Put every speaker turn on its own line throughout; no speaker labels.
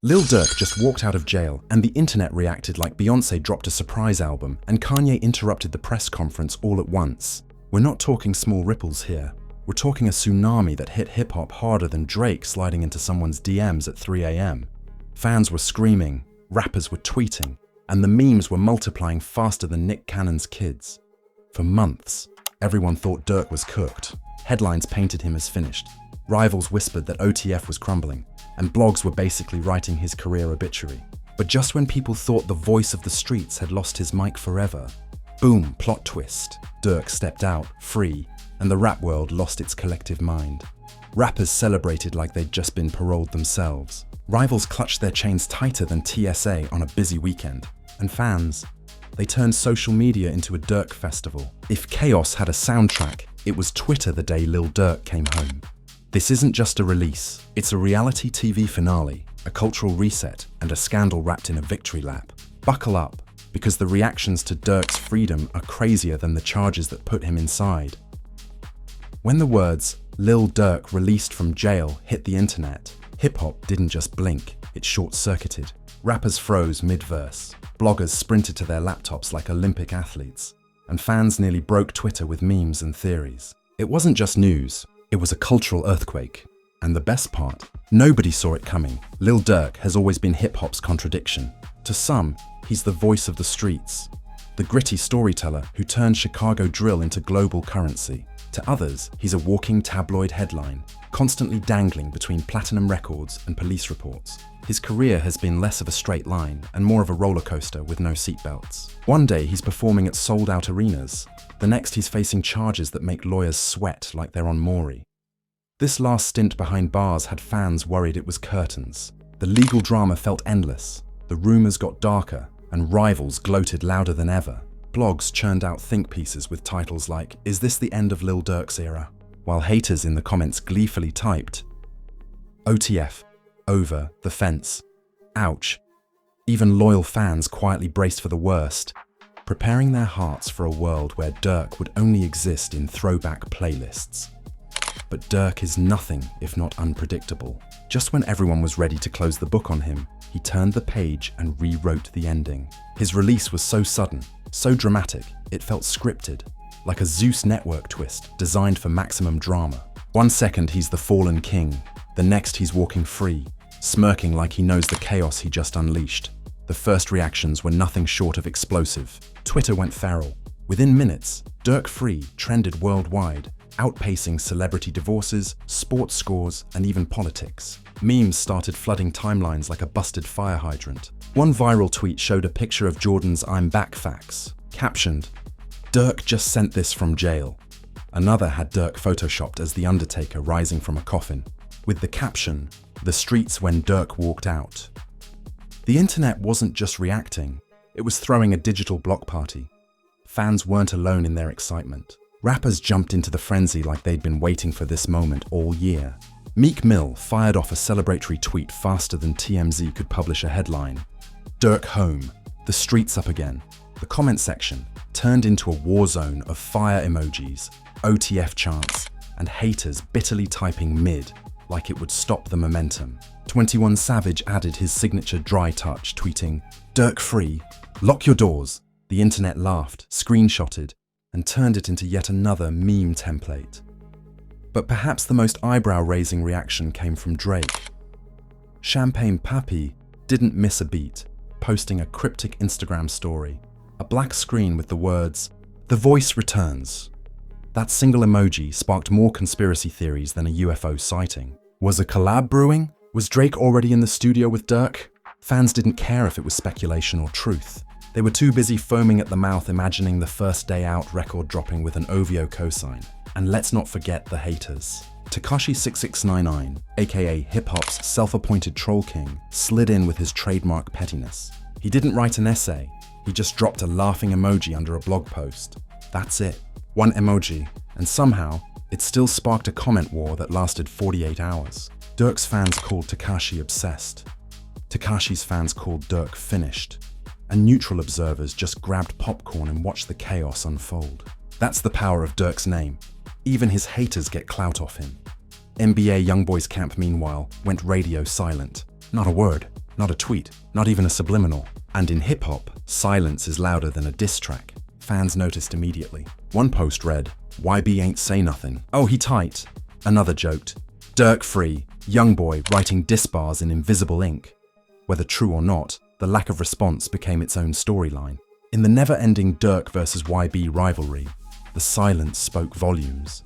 Lil Durk just walked out of jail, and the internet reacted like Beyoncé dropped a surprise album and Kanye interrupted the press conference all at once. We're not talking small ripples here. We're talking a tsunami that hit hip-hop harder than Drake sliding into someone's DMs at 3 a.m. Fans were screaming, rappers were tweeting, and the memes were multiplying faster than Nick Cannon's kids. For months, everyone thought Durk was cooked. Headlines painted him as finished. Rivals whispered that OTF was crumbling, and blogs were basically writing his career obituary. But just when people thought the voice of the streets had lost his mic forever, boom, plot twist. Durk stepped out, free, and the rap world lost its collective mind. Rappers celebrated like they'd just been paroled themselves. Rivals clutched their chains tighter than TSA on a busy weekend. And fans, they turned social media into a Durk festival. If chaos had a soundtrack, it was Twitter the day Lil Durk came home. This isn't just a release, it's a reality TV finale, a cultural reset, and a scandal wrapped in a victory lap. Buckle up, because the reactions to Durk's freedom are crazier than the charges that put him inside. When the words, Lil Durk released from jail hit the internet, hip-hop didn't just blink, it short-circuited. Rappers froze mid-verse, bloggers sprinted to their laptops like Olympic athletes, and fans nearly broke Twitter with memes and theories. It wasn't just news. It was a cultural earthquake. And the best part, nobody saw it coming. Lil Durk has always been hip-hop's contradiction. To some, he's the voice of the streets, the gritty storyteller who turned Chicago drill into global currency. To others, he's a walking tabloid headline, constantly dangling between platinum records and police reports. His career has been less of a straight line and more of a roller coaster with no seatbelts. One day he's performing at sold-out arenas. The next he's facing charges that make lawyers sweat like they're on Maury. This last stint behind bars had fans worried it was curtains. The legal drama felt endless. The rumors got darker, and rivals gloated louder than ever. Blogs churned out think pieces with titles like, "Is this the end of Lil Durk's era?" While haters in the comments gleefully typed, "OTF, over, the fence, ouch." Even loyal fans quietly braced for the worst, preparing their hearts for a world where Durk would only exist in throwback playlists. But Durk is nothing if not unpredictable. Just when everyone was ready to close the book on him, he turned the page and rewrote the ending. His release was so sudden, so dramatic, it felt scripted, like a Zeus Network twist designed for maximum drama. One second he's the fallen king, the next he's walking free, smirking like he knows the chaos he just unleashed. The first reactions were nothing short of explosive. Twitter went feral. Within minutes, Durk Free trended worldwide, outpacing celebrity divorces, sports scores, and even politics. Memes started flooding timelines like a busted fire hydrant. One viral tweet showed a picture of Jordan's "I'm back" fax, captioned, "Durk just sent this from jail." Another had Durk photoshopped as The Undertaker rising from a coffin, with the caption, "The streets when Durk walked out." The internet wasn't just reacting, it was throwing a digital block party. Fans weren't alone in their excitement. Rappers jumped into the frenzy like they'd been waiting for this moment all year. Meek Mill fired off a celebratory tweet faster than TMZ could publish a headline. "Durk home, the streets up again." The comment section turned into a war zone of fire emojis, OTF chants, and haters bitterly typing mid like it would stop the momentum. 21 Savage added his signature dry touch, tweeting, "Durk free, lock your doors." The internet laughed, screenshotted, and turned it into yet another meme template. But perhaps the most eyebrow-raising reaction came from Drake. Champagne Papi didn't miss a beat, posting a cryptic Instagram story, a black screen with the words, "The voice returns." That single emoji sparked more conspiracy theories than a UFO sighting. Was a collab brewing? Was Drake already in the studio with Durk? Fans didn't care if it was speculation or truth. They were too busy foaming at the mouth imagining the first day out record dropping with an OVO cosign. And let's not forget the haters. Tekashi6699, aka hip-hop's self-appointed troll king, slid in with his trademark pettiness. He didn't write an essay, he just dropped a laughing emoji under a blog post. That's it. One emoji, and somehow, it still sparked a comment war that lasted 48 hours. Durk's fans called Tekashi obsessed. Tekashi's fans called Durk finished. And neutral observers just grabbed popcorn and watched the chaos unfold. That's the power of Durk's name. Even his haters get clout off him. NBA Youngboys camp, meanwhile, went radio silent. Not a word. Not a tweet, not even a subliminal. And in hip-hop, silence is louder than a diss track. Fans noticed immediately. One post read, "YB ain't say nothing. Oh, he tight." Another joked, "Durk free, young boy writing diss bars in invisible ink." Whether true or not, the lack of response became its own storyline. In the never-ending Durk versus YB rivalry, the silence spoke volumes.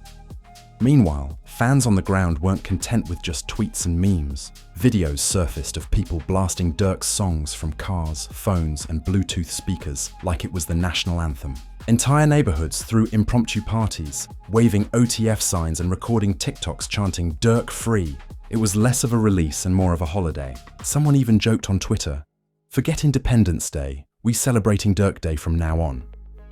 Meanwhile, fans on the ground weren't content with just tweets and memes. Videos surfaced of people blasting Durk's songs from cars, phones, and Bluetooth speakers like it was the national anthem. Entire neighborhoods threw impromptu parties, waving OTF signs and recording TikToks chanting "Durk free." It was less of a release and more of a holiday. Someone even joked on Twitter, "Forget Independence Day, we celebrating Durk Day from now on."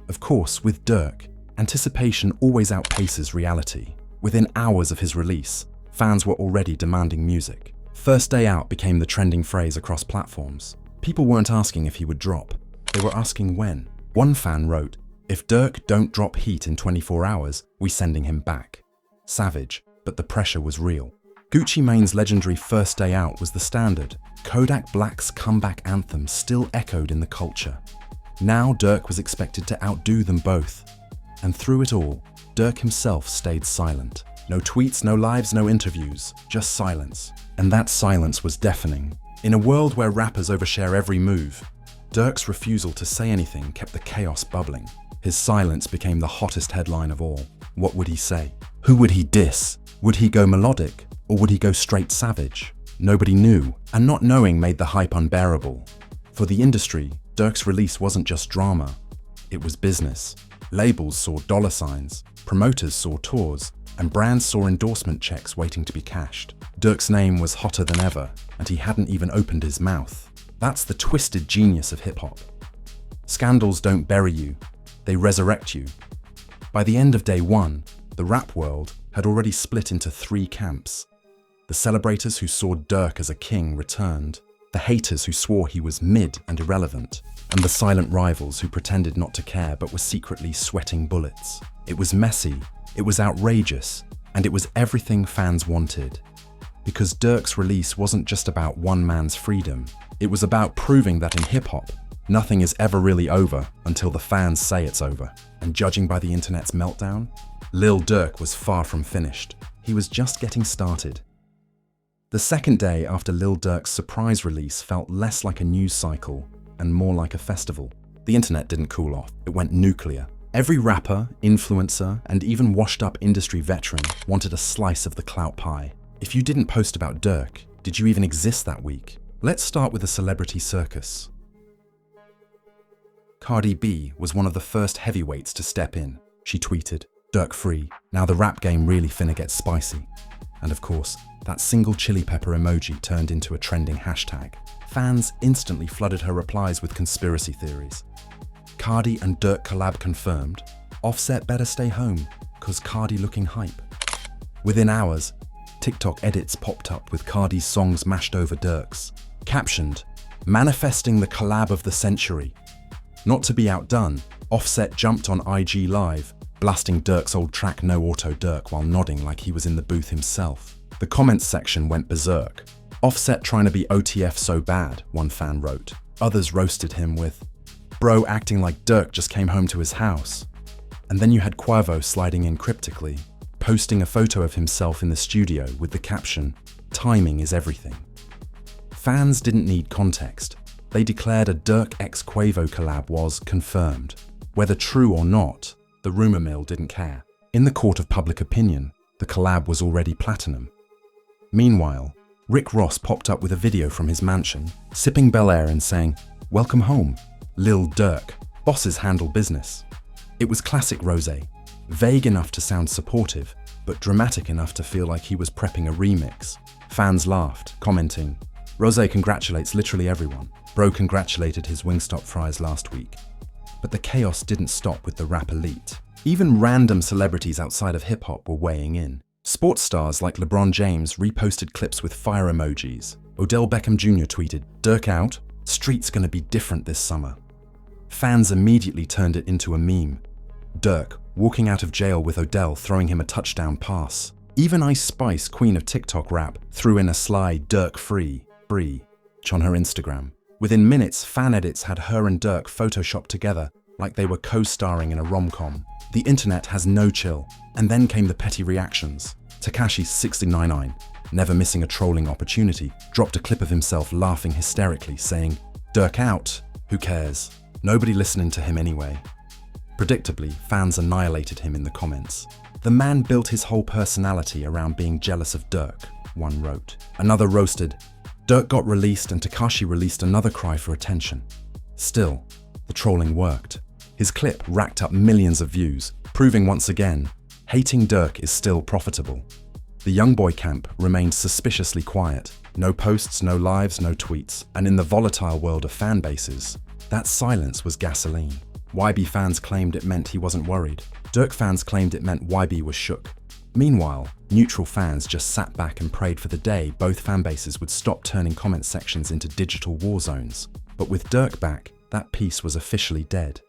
Of course, with Durk, anticipation always outpaces reality. Within hours of his release, fans were already demanding music. "First day out" became the trending phrase across platforms. People weren't asking if he would drop, they were asking when. One fan wrote, "If Durk don't drop heat in 24 hours, we sending him back." Savage, but the pressure was real. Gucci Mane's legendary First Day Out was the standard. Kodak Black's comeback anthem still echoed in the culture. Now Durk was expected to outdo them both. And through it all, Durk himself stayed silent. No tweets, no lives, no interviews, just silence. And that silence was deafening. In a world where rappers overshare every move, Durk's refusal to say anything kept the chaos bubbling. His silence became the hottest headline of all. What would he say? Who would he diss? Would he go melodic, or would he go straight savage? Nobody knew, and not knowing made the hype unbearable. For the industry, Durk's release wasn't just drama, it was business. Labels saw dollar signs, promoters saw tours, and brands saw endorsement checks waiting to be cashed. Durk's name was hotter than ever, and he hadn't even opened his mouth. That's the twisted genius of hip-hop. Scandals don't bury you, they resurrect you. By the end of day one, the rap world had already split into three camps. The celebrators who saw Durk as a king returned, the haters who swore he was mid and irrelevant, and the silent rivals who pretended not to care but were secretly sweating bullets. It was messy, it was outrageous, and it was everything fans wanted. Because Durk's release wasn't just about one man's freedom, it was about proving that in hip-hop, nothing is ever really over until the fans say it's over. And judging by the internet's meltdown, Lil Durk was far from finished. He was just getting started. The second day after Lil Durk's surprise release felt less like a news cycle and more like a festival. The internet didn't cool off, it went nuclear. Every rapper, influencer, and even washed-up industry veteran wanted a slice of the clout pie. If you didn't post about Durk, did you even exist that week? Let's start with the celebrity circus. Cardi B was one of the first heavyweights to step in. She tweeted, "Durk free, now the rap game really finna get spicy." And of course, that single chili pepper emoji turned into a trending hashtag. Fans instantly flooded her replies with conspiracy theories. Cardi and Durk collab confirmed. Offset better stay home, cause Cardi looking hype. Within hours, TikTok edits popped up with Cardi's songs mashed over Durk's. Captioned, "Manifesting the collab of the century." Not to be outdone, Offset jumped on IG Live, blasting Durk's old track No Auto Durk while nodding like he was in the booth himself. The comments section went berserk. "Offset trying to be OTF so bad," one fan wrote. Others roasted him with, "Bro acting like Durk just came home to his house." And then you had Quavo sliding in cryptically, posting a photo of himself in the studio with the caption, "Timing is everything." Fans didn't need context. They declared a Durk x Quavo collab was confirmed. Whether true or not, the rumor mill didn't care. In the court of public opinion, the collab was already platinum. Meanwhile, Rick Ross popped up with a video from his mansion, sipping Bel Air and saying, "Welcome home, Lil Durk, bosses handle business." It was classic Rosé, vague enough to sound supportive, but dramatic enough to feel like he was prepping a remix. Fans laughed, commenting, "Rosé congratulates literally everyone. Bro congratulated his Wingstop fries last week." But the chaos didn't stop with the rap elite. Even random celebrities outside of hip-hop were weighing in. Sports stars like LeBron James reposted clips with fire emojis. Odell Beckham Jr. tweeted, "Durk out? Street's gonna be different this summer." Fans immediately turned it into a meme. Durk walking out of jail with Odell throwing him a touchdown pass. Even Ice Spice, queen of TikTok rap, threw in a sly "Durk free." on her Instagram. Within minutes, fan edits had her and Durk photoshopped together like they were co-starring in a rom-com. The internet has no chill, and then came the petty reactions. Takashi69, never missing a trolling opportunity, dropped a clip of himself laughing hysterically, saying, "Durk out, who cares? Nobody listening to him anyway." Predictably, fans annihilated him in the comments. "The man built his whole personality around being jealous of Durk," one wrote. Another roasted, "Durk got released and Takashi released another cry for attention." Still, the trolling worked. His clip racked up millions of views, proving once again, hating Durk is still profitable. The young boy camp remained suspiciously quiet. No posts, no lives, no tweets. And in the volatile world of fan bases, that silence was gasoline. YB fans claimed it meant he wasn't worried. Durk fans claimed it meant YB was shook. Meanwhile, neutral fans just sat back and prayed for the day both fan bases would stop turning comment sections into digital war zones. But with Durk back, that piece was officially dead.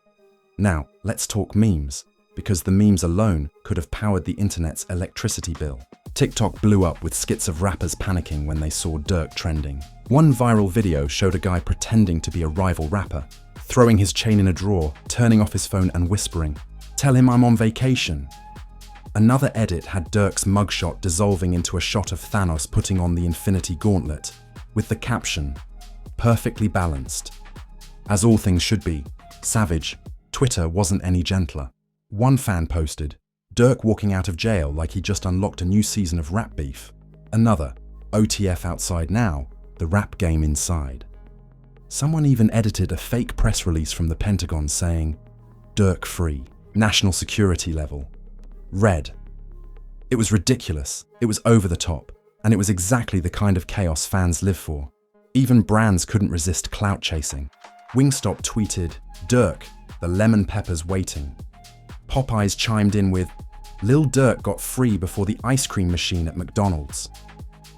Now, let's talk memes, because the memes alone could have powered the internet's electricity bill. TikTok blew up with skits of rappers panicking when they saw Durk trending. One viral video showed a guy pretending to be a rival rapper, throwing his chain in a drawer, turning off his phone and whispering, "Tell him I'm on vacation." Another edit had Durk's mugshot dissolving into a shot of Thanos putting on the Infinity Gauntlet, with the caption, "Perfectly balanced." As all things should be, savage, Twitter wasn't any gentler. One fan posted, "Durk walking out of jail like he just unlocked a new season of rap beef." Another, "OTF outside now, the rap game inside." Someone even edited a fake press release from the Pentagon saying, "Durk free, national security level, red." It was ridiculous, it was over the top, and it was exactly the kind of chaos fans live for. Even brands couldn't resist clout chasing. Wingstop tweeted, "Durk, the lemon pepper's waiting." Popeyes chimed in with, "Lil Durk got free before the ice cream machine at McDonald's."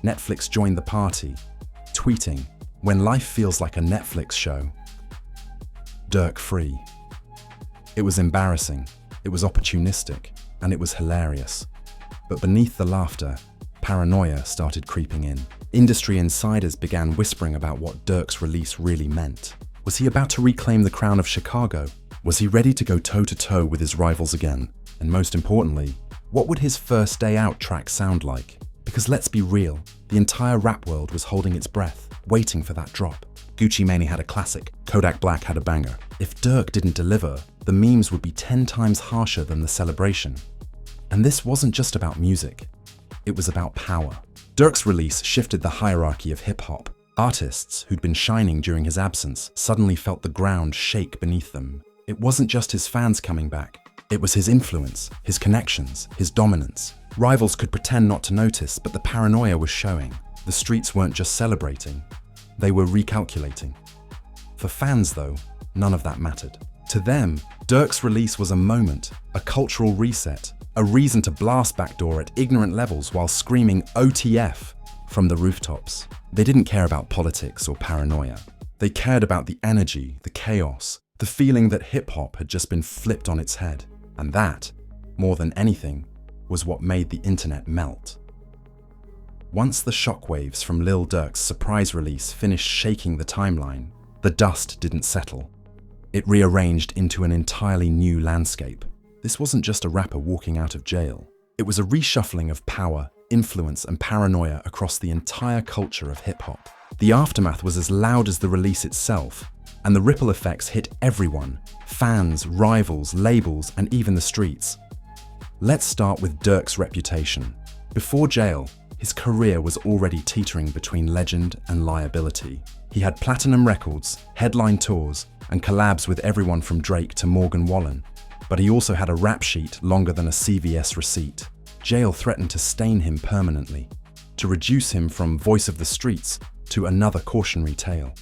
Netflix joined the party, tweeting, "When life feels like a Netflix show, Durk free." It was embarrassing, it was opportunistic, and it was hilarious. But beneath the laughter, paranoia started creeping in. Industry insiders began whispering about what Durk's release really meant. Was he about to reclaim the crown of Chicago? Was he ready to go toe-to-toe with his rivals again? And most importantly, what would his first day out track sound like? Because let's be real, the entire rap world was holding its breath, waiting for that drop. Gucci Mane had a classic, Kodak Black had a banger. If Durk didn't deliver, the memes would be 10 times harsher than the celebration. And this wasn't just about music, it was about power. Durk's release shifted the hierarchy of hip-hop. Artists who'd been shining during his absence suddenly felt the ground shake beneath them. It wasn't just his fans coming back, it was his influence, his connections, his dominance. Rivals could pretend not to notice, but the paranoia was showing. The streets weren't just celebrating, they were recalculating. For fans though, none of that mattered. To them, Durk's release was a moment, a cultural reset, a reason to blast backdoor at ignorant levels while screaming OTF from the rooftops. They didn't care about politics or paranoia. They cared about the energy, the chaos, the feeling that hip-hop had just been flipped on its head. And that, more than anything, was what made the internet melt. Once the shockwaves from Lil Durk's surprise release finished shaking the timeline, the dust didn't settle. It rearranged into an entirely new landscape. This wasn't just a rapper walking out of jail. It was a reshuffling of power, influence, and paranoia across the entire culture of hip-hop. The aftermath was as loud as the release itself, and the ripple effects hit everyone: fans, rivals, labels, and even the streets. Let's start with Durk's reputation. Before jail, his career was already teetering between legend and liability. He had platinum records, headline tours, and collabs with everyone from Drake to Morgan Wallen. But he also had a rap sheet longer than a CVS receipt. Jail threatened to stain him permanently, to reduce him from voice of the streets to another cautionary tale.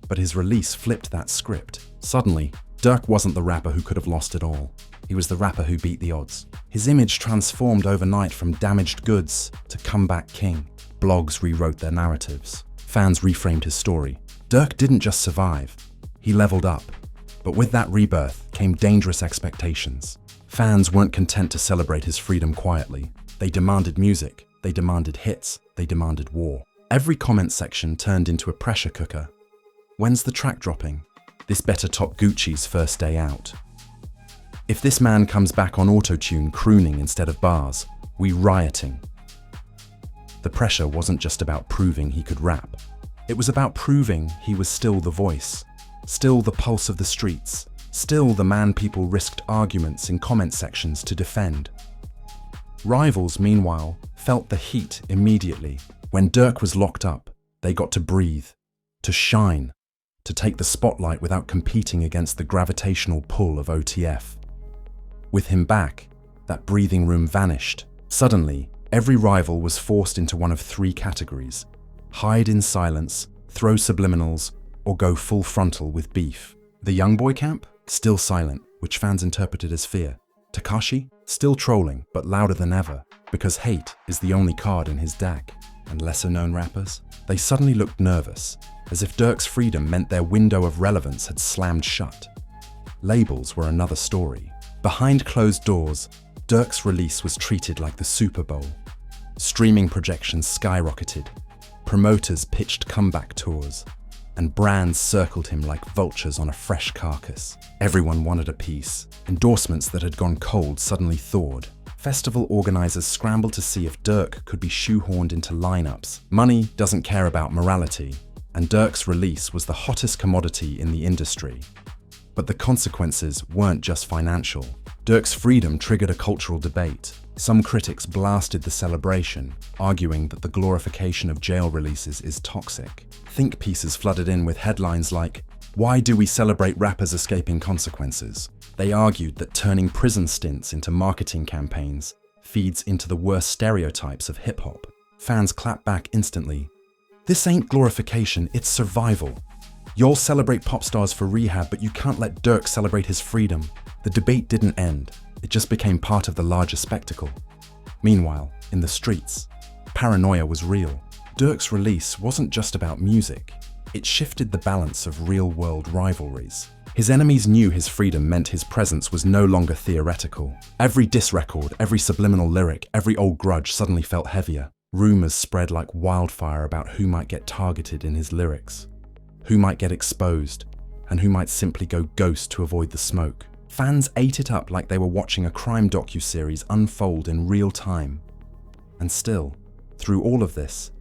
But his release flipped that script. Suddenly, Durk wasn't the rapper who could have lost it all. He was the rapper who beat the odds. His image transformed overnight from damaged goods to comeback king. Blogs rewrote their narratives. Fans reframed his story. Durk didn't just survive, he leveled up. But with that rebirth came dangerous expectations. Fans weren't content to celebrate his freedom quietly. They demanded music, they demanded hits, they demanded war. Every comment section turned into a pressure cooker. When's the track dropping? This better top Gucci's first day out. If this man comes back on auto-tune crooning instead of bars, we rioting. The pressure wasn't just about proving he could rap. It was about proving he was still the voice, still the pulse of the streets, still the man people risked arguments in comment sections to defend. Rivals, meanwhile, felt the heat immediately. When Durk was locked up, they got to breathe, to shine, to take the spotlight without competing against the gravitational pull of OTF. With him back, that breathing room vanished. Suddenly, every rival was forced into one of three categories: hide in silence, throw subliminals, or go full frontal with beef. The young boy camp? Still silent, which fans interpreted as fear. Tekashi? Still trolling, but louder than ever, because hate is the only card in his deck. And lesser-known rappers? They suddenly looked nervous, as if Durk's freedom meant their window of relevance had slammed shut. Labels were another story. Behind closed doors, Durk's release was treated like the Super Bowl. Streaming projections skyrocketed, promoters pitched comeback tours, and brands circled him like vultures on a fresh carcass. Everyone wanted a piece. Endorsements that had gone cold suddenly thawed. Festival organizers scrambled to see if Durk could be shoehorned into lineups. Money doesn't care about morality, and Durk's release was the hottest commodity in the industry. But the consequences weren't just financial. Durk's freedom triggered a cultural debate. Some critics blasted the celebration, arguing that the glorification of jail releases is toxic. Think pieces flooded in with headlines like, "Why do we celebrate rappers escaping consequences?" They argued that turning prison stints into marketing campaigns feeds into the worst stereotypes of hip-hop. Fans clapped back instantly. "This ain't glorification, it's survival. Y'all celebrate pop stars for rehab, but you can't let Durk celebrate his freedom." The debate didn't end. It just became part of the larger spectacle. Meanwhile, in the streets, paranoia was real. Durk's release wasn't just about music. It shifted the balance of real-world rivalries. His enemies knew his freedom meant his presence was no longer theoretical. Every diss record, every subliminal lyric, every old grudge suddenly felt heavier. Rumors spread like wildfire about who might get targeted in his lyrics, who might get exposed, and who might simply go ghost to avoid the smoke. Fans ate it up like they were watching a crime docuseries unfold in real time. And still, through all of this,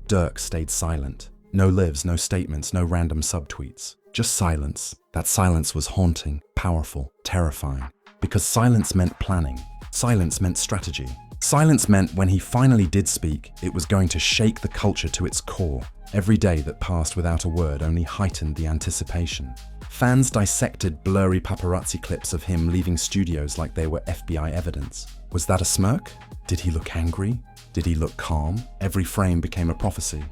Durk stayed silent. No lives, no statements, no random subtweets. Just silence. That silence was haunting, powerful, terrifying. Because silence meant planning. Silence meant strategy. Silence meant when he finally did speak, it was going to shake the culture to its core. Every day that passed without a word only heightened the anticipation. Fans dissected blurry paparazzi clips of him leaving studios like they were FBI evidence. Was that a smirk? Did he look angry? Did he look calm? Every frame became a prophecy.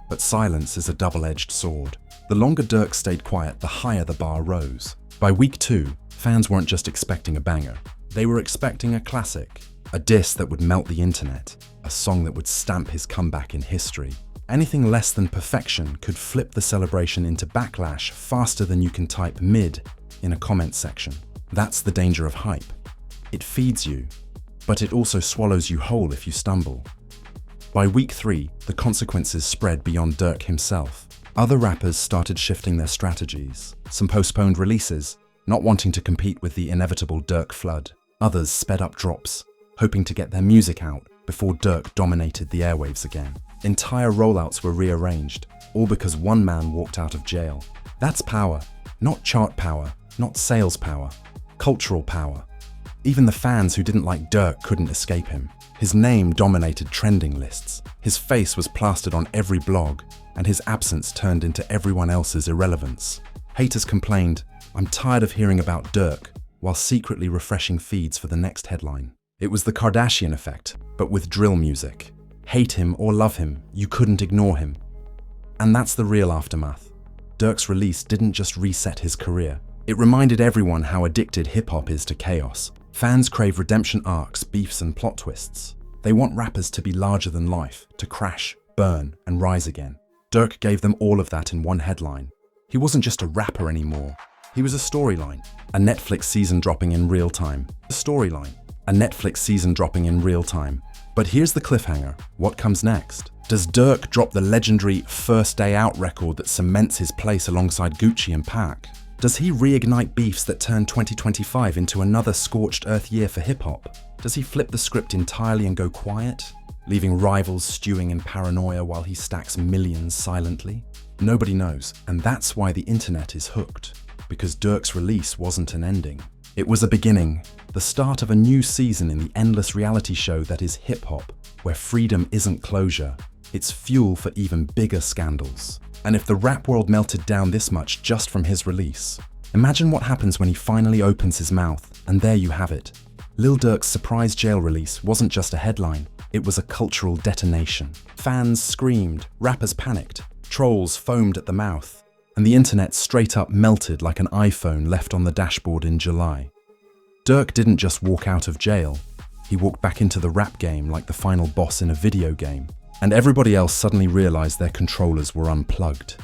But silence is a double-edged sword. The longer Durk stayed quiet, the higher the bar rose. By week 2, fans weren't just expecting a banger. They were expecting a classic, a diss that would melt the internet, a song that would stamp his comeback in history. Anything less than perfection could flip the celebration into backlash faster than you can type mid in a comment section. That's the danger of hype. It feeds you, but it also swallows you whole if you stumble. By week 3, the consequences spread beyond Durk himself. Other rappers started shifting their strategies. Some postponed releases, not wanting to compete with the inevitable Durk flood. Others sped up drops, hoping to get their music out before Durk dominated the airwaves again. Entire rollouts were rearranged, all because one man walked out of jail. That's power. Not chart power, not sales power, cultural power. Even the fans who didn't like Durk couldn't escape him. His name dominated trending lists. His face was plastered on every blog, and his absence turned into everyone else's irrelevance. Haters complained, "I'm tired of hearing about Durk," while secretly refreshing feeds for the next headline. It was the Kardashian effect, but with drill music. Hate him or love him, you couldn't ignore him. And that's the real aftermath. Durk's release didn't just reset his career. It reminded everyone how addicted hip-hop is to chaos. Fans crave redemption arcs, beefs, and plot twists. They want rappers to be larger than life, to crash, burn, and rise again. Durk gave them all of that in one headline. He wasn't just a rapper anymore. He was a storyline. A Netflix season dropping in real time. A storyline. A Netflix season dropping in real time. But here's the cliffhanger. What comes next? Does Durk drop the legendary First Day Out record that cements his place alongside Gucci and Pac? Does he reignite beefs that turn 2025 into another scorched earth year for hip-hop? Does he flip the script entirely and go quiet, leaving rivals stewing in paranoia while he stacks millions silently? Nobody knows, and that's why the internet is hooked. Because Durk's release wasn't an ending. It was a beginning, the start of a new season in the endless reality show that is hip-hop, where freedom isn't closure, it's fuel for even bigger scandals. And if the rap world melted down this much just from his release, imagine what happens when he finally opens his mouth, and there you have it. Lil Durk's surprise jail release wasn't just a headline, it was a cultural detonation. Fans screamed, rappers panicked, trolls foamed at the mouth, and the internet straight up melted like an iPhone left on the dashboard in July. Durk didn't just walk out of jail, he walked back into the rap game like the final boss in a video game, and everybody else suddenly realized their controllers were unplugged.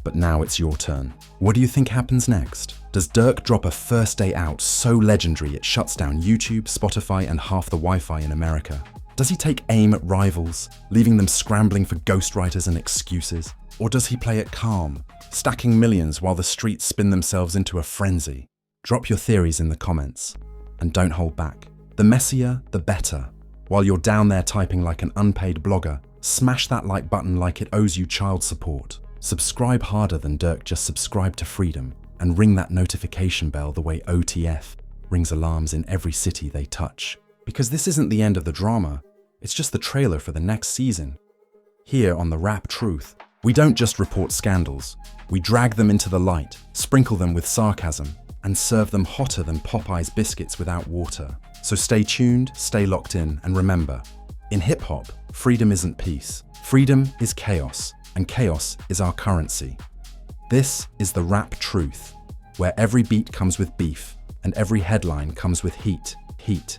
But now it's your turn. What do you think happens next? Does Durk drop a First Day Out so legendary it shuts down YouTube, Spotify, and half the Wi-Fi in America? Does he take aim at rivals, leaving them scrambling for ghostwriters and excuses? Or does he play it calm, stacking millions while the streets spin themselves into a frenzy? Drop your theories in the comments. And don't hold back. The messier, the better. While you're down there typing like an unpaid blogger, smash that like button like it owes you child support. Subscribe harder than Durk, just subscribe to freedom, and ring that notification bell the way OTF rings alarms in every city they touch. Because this isn't the end of the drama, it's just the trailer for the next season. Here on The Rap Truth, we don't just report scandals, we drag them into the light, sprinkle them with sarcasm, and serve them hotter than Popeye's biscuits without water. So stay tuned, stay locked in, and remember, in hip-hop, freedom isn't peace. Freedom is chaos, and chaos is our currency. This is The Rap Truth, where every beat comes with beef, and every headline comes with heat.